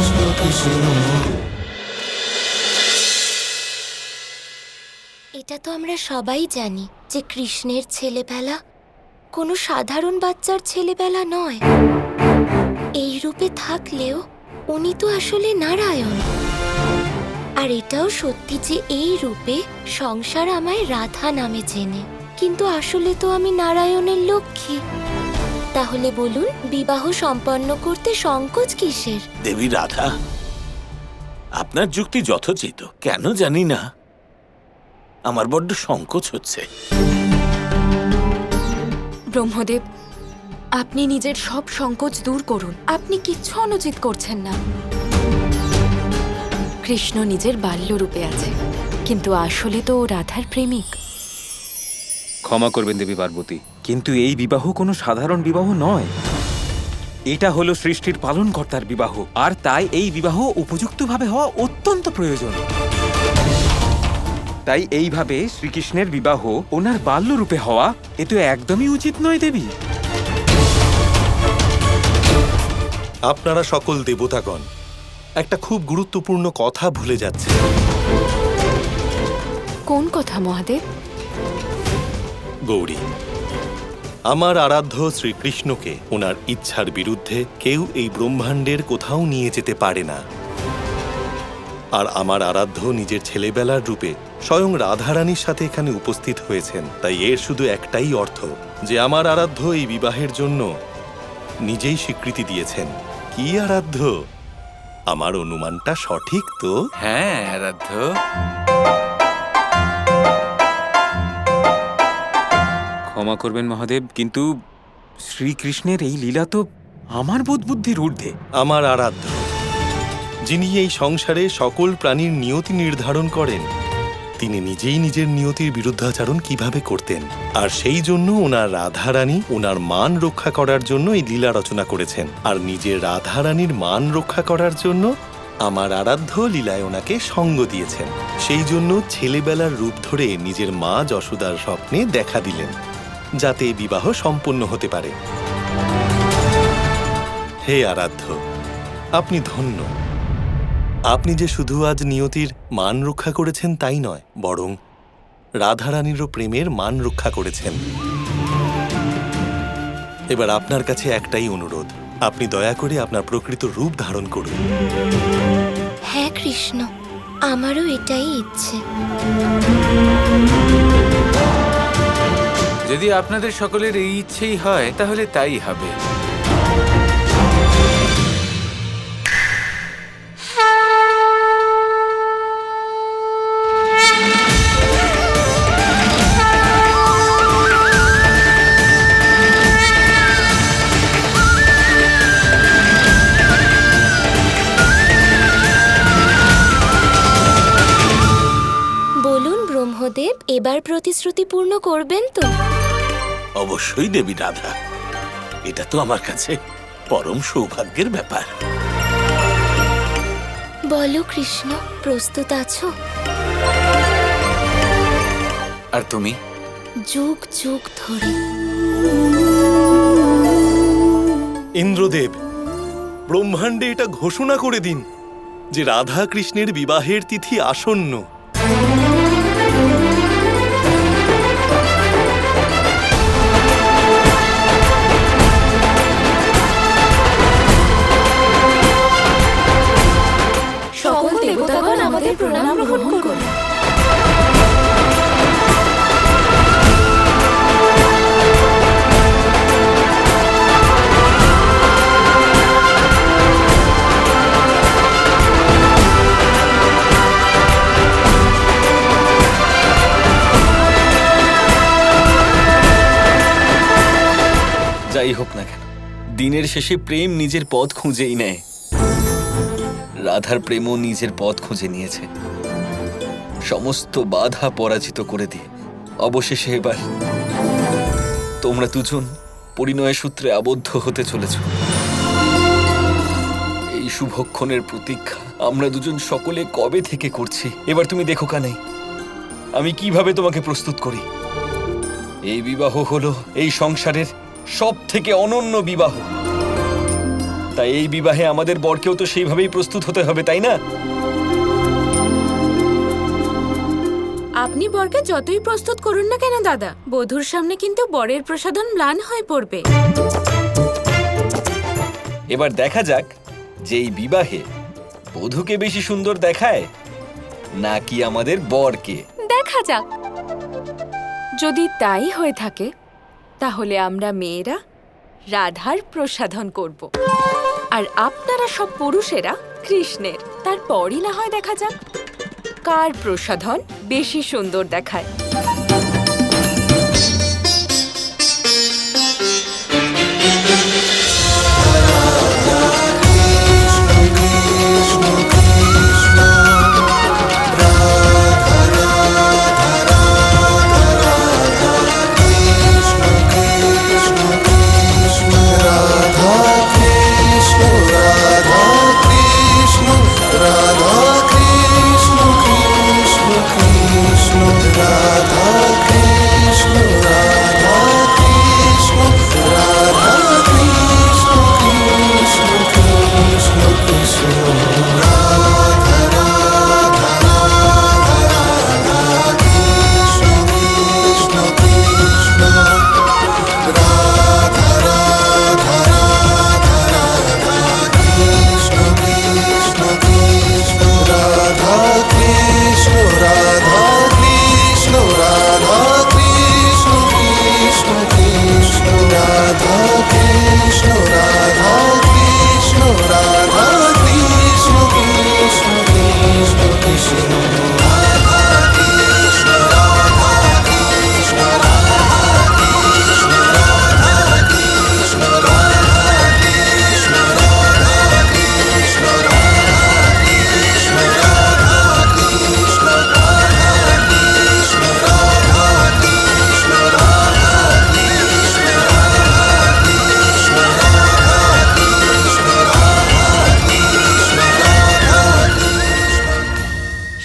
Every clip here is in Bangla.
কৃষ্ণ কৃষ্ণ। এটা তো আমরা সবাই জানি যে কৃষ্ণের ছেলেবেলা কোনো সাধারণ বাচ্চার ছেলেবেলা নয়। এই রূপে থাকলেও উনি তো আসলে নারায়ণ। আর এটাও সত্যি যে এই রূপে সংসার আমায় রাধা নামে চেনে, কিন্তু আসলে তো আমি নারায়ণের লক্ষ্মী। তাহলে বলুন, বিবাহ সম্পন্ন করতে সংকোচ কিসের? দেবী রাধা, আপনার যুক্তি যথোচিত, কেন জানি না আমার বড্ড সংকোচ হচ্ছে। ব্রহ্মদেব, আপনি নিজের সব সংকোচ দূর করুন। আপনি কিচ্ছু অনুচিত করছেন না। কৃষ্ণ নিজের বাল্যরূপে আছে, কিন্তু আসলে তো ও রাধার প্রেমিক। ক্ষমা করবেন দেবী পার্বতী, কিন্তু এই বিবাহ কোনো সাধারণ বিবাহ নয়। এটা হলো সৃষ্টির পালনকর্তার বিবাহ, আর তাই এই বিবাহ উপযুক্তভাবে হওয়া অত্যন্ত প্রয়োজন। তাই এইভাবে শ্রীকৃষ্ণের বিবাহ ওনার বাল্যরূপে হওয়া এ তো একদমই উচিত নয় দেবী। আপনারা সকল দেবতাগণ একটা খুব গুরুত্বপূর্ণ কথা ভুলে যাচ্ছে। কোন কথা মহাদেব? গৌরী, আমার আরাধ্য শ্রীকৃষ্ণকে ওনার ইচ্ছার বিরুদ্ধে কেউ এই ব্রহ্মাণ্ডের কোথাও নিয়ে যেতে পারে না। আর আমার আরাধ্য নিজের ছেলেবেলার রূপে স্বয়ং রাধারানীর সাথে এখানে উপস্থিত হয়েছেন। তাই এর শুধু একটাই অর্থ যে আমার আরাধ্য এই বিবাহের জন্য নিজেই স্বীকৃতি দিয়েছেন। কি আরাধ্য, আমার অনুমানটা সঠিক তো? হ্যাঁ আরাধ্য। ক্ষমা করবেন মহাদেব, কিন্তু শ্রীকৃষ্ণের এই লীলা তো আমার বোধবুদ্ধির ঊর্ধ্বে। আমার আরাধ্য, যিনি এই সংসারে সকল প্রাণীর নিয়তি নির্ধারণ করেন, তিনি নিজেই নিজের নিয়তির বিরুদ্ধাচরণ কিভাবে করতেন। আর সেই জন্য ওনার রাধারানী ওনার মান রক্ষা করার জন্য এই লীলা রচনা করেছেন। আর নিজের রাধারানীর মান রক্ষা করার জন্য আমার আরাধ্য লীলায় ওনাকে সঙ্গ দিয়েছেন। সেই জন্য ছেলেবেলার রূপ ধরে নিজের মা যশোদার স্বপ্নে দেখা দিলেন, যাতে এই বিবাহ সম্পন্ন হতে পারে। হে আরাধ্য, আপনি ধন্য। আপনি যে শুধু আজ নিয়তির মান রক্ষা করেছেন তাই নয়, বরং রাধারানীরও প্রেমের মান রক্ষা করেছেন। এবার আপনার কাছে একটাই অনুরোধ, আপনি দয়া করে আপনার প্রকৃত রূপ ধারণ করুন। হ্যাঁ কৃষ্ণ, আমারও এটাই ইচ্ছে। যদি আপনাদের সকলের এই ইচ্ছেই হয় তাহলে তাই হবে। বলুন ব্রহ্মদেব, এবার প্রতিশ্রুতি পূর্ণ করবেন তো? অবশ্যই দেবী রাধা, এটা তো আমার কাছে পরম সৌভাগ্যের ব্যাপার। বলো কৃষ্ণ, প্রস্তুত আছো? আর তুমি? যুগ যুগ ধরে। ইন্দ্রদেব, ব্রহ্মাণ্ডে এটা ঘোষণা করে দিন যে রাধা কৃষ্ণের বিবাহের তিথি আসন্ন। সকল দেবতাগণ আমাদের প্রণাম গ্রহণ করুন। যাই হোক না কেন, দিনের শেষে প্রেম নিজের পথ খুঁজেই নেয়। রাধার প্রেমও নিজের পথ খুঁজে নিয়েছে, সমস্ত বাধা পরাজিত করে দিয়ে অবশেষে এবার তোমরা দুজন পরিণয় সূত্রে আবদ্ধ হতে চলেছ। এই শুভক্ষণের প্রতীক্ষা আমরা দুজন সকলে কবে থেকে করছি। এবার তুমি দেখো কানাই, আমি কিভাবে তোমাকে প্রস্তুত করি। এই বিবাহ হলো এই সংসারের সব থেকে অনন্য বিবাহ। তাই এই বিবাহে আমাদের বরকেও তো সেইভাবেই প্রস্তুত হতে হবে, তাই না? আপনি বরকে যতই প্রস্তুত করুন না কেন দাদা, বধূর সামনে কিন্তু বরের প্রসাধন ম্লান হয়ে পড়বে। এবার দেখা যাক যে এই বিবাহে বধূকে বেশি সুন্দর দেখায় নাকি আমাদের বরকে। দেখা যাক। যদি তাই হয়ে থাকে তাহলে আমরা মেয়েরা রাধার প্রসাধন করব আর আপনারা সব পুরুষেরা কৃষ্ণের। তারপরই না হয় দেখা যাক কার প্রসাধন বেশি সুন্দর দেখায়।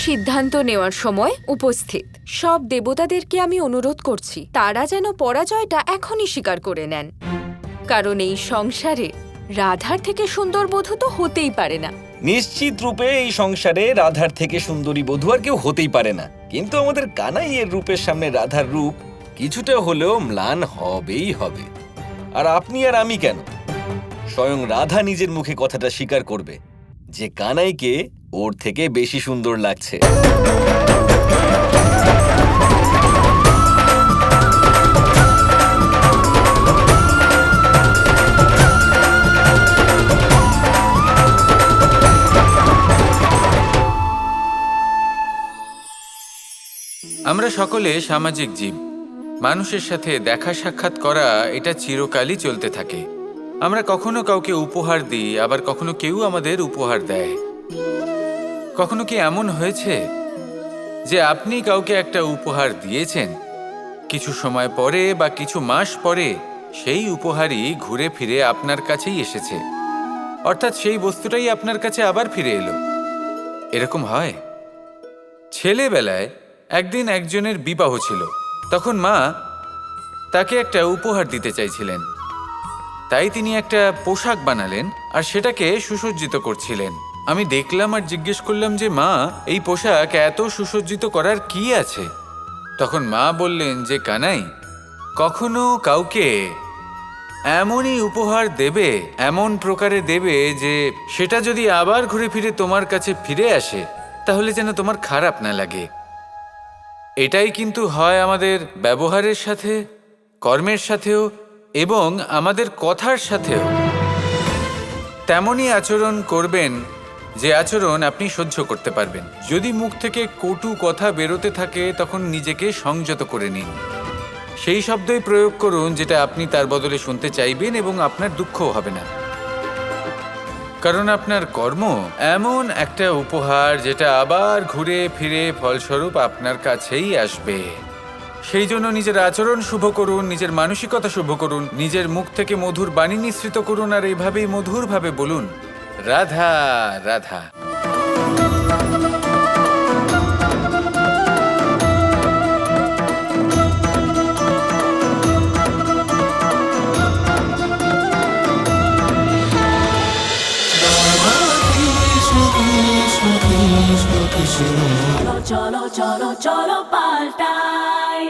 সিদ্ধান্ত নেওয়ার সময় উপস্থিত সব দেবতাদেরকে আমি অনুরোধ করছি তারা যেন পরাজয়টা এখনই স্বীকার করে নেন, কারণ এই সংসারে রাধার থেকে সুন্দর বধূ তো হতেই পারে না। নিশ্চিত রূপে এই সংসারে রাধার থেকে সুন্দরী বধূ আর কেউ হতেই পারে না, কিন্তু আমাদের কানাইয়ের রূপের সামনে রাধার রূপ কিছুটা হলেও ম্লান হবেই হবে। আর আপনি আর আমি কেন, স্বয়ং রাধা নিজের মুখে কথাটা স্বীকার করবে যে কানাইকে ওর থেকে বেশি সুন্দর লাগছে। আমরা সকলে সামাজিক জীব। মানুষের সাথে দেখা সাক্ষাৎ করা এটা চিরকালই চলতে থাকে। আমরা কখনো কাউকে উপহার দিই, আবার কখনো কেউ আমাদের উপহার দেয়। কখনো কি এমন হয়েছে যে আপনি কাউকে একটা উপহার দিয়েছেন, কিছু সময় পরে বা কিছু মাস পরে সেই উপহারই ঘুরে ফিরে আপনার কাছেই এসেছে, অর্থাৎ সেই বস্তুটাই আপনার কাছে আবার ফিরে এলো? এরকম হয়। ছেলেবেলায় একদিন একজনের বিবাহ ছিল, তখন মা তাকে একটা উপহার দিতে চাইছিলেন, তাই তিনি একটা পোশাক বানালেন আর সেটাকে সুসজ্জিত করছিলেন। আমি দেখলাম আর জিজ্ঞেস করলাম যে মা, এই পোশাক এত সুসজ্জিত করার কি আছে? তখন মা বললেন যে কানাই, কখনো কাউকে এমনই উপহার দেবে, এমন প্রকারে দেবে যে সেটা যদি আবার ঘুরে ফিরে তোমার কাছে ফিরে আসে তাহলে যেন তোমার খারাপ না লাগে। এটাই কিন্তু হয় আমাদের ব্যবহারের সাথে, কর্মের সাথেও এবং আমাদের কথার সাথেও। তেমনই আচরণ করবেন যে আচরণ আপনি সহ্য করতে পারবেন। যদি মুখ থেকে কটু কথা বেরোতে থাকে তখন নিজেকে সংযত করে নিন। সেই শব্দই প্রয়োগ করুন যেটা আপনি তার বদলে শুনতে চাইবেন এবং আপনার দুঃখও হবে না, কারণ আপনার কর্ম এমন একটা উপহার যেটা আবার ঘুরে ফিরে ফলস্বরূপ আপনার কাছেই আসবে। সেই জন্য নিজের আচরণ শুভ করুন, নিজের মানসিকতা শুভ করুন, নিজের মুখ থেকে মধুর বাণী নিঃসৃত করুন আর এইভাবেই মধুরভাবে বলুন, রাধা রাধা। চলো চলো চলো চলো পাল্টাই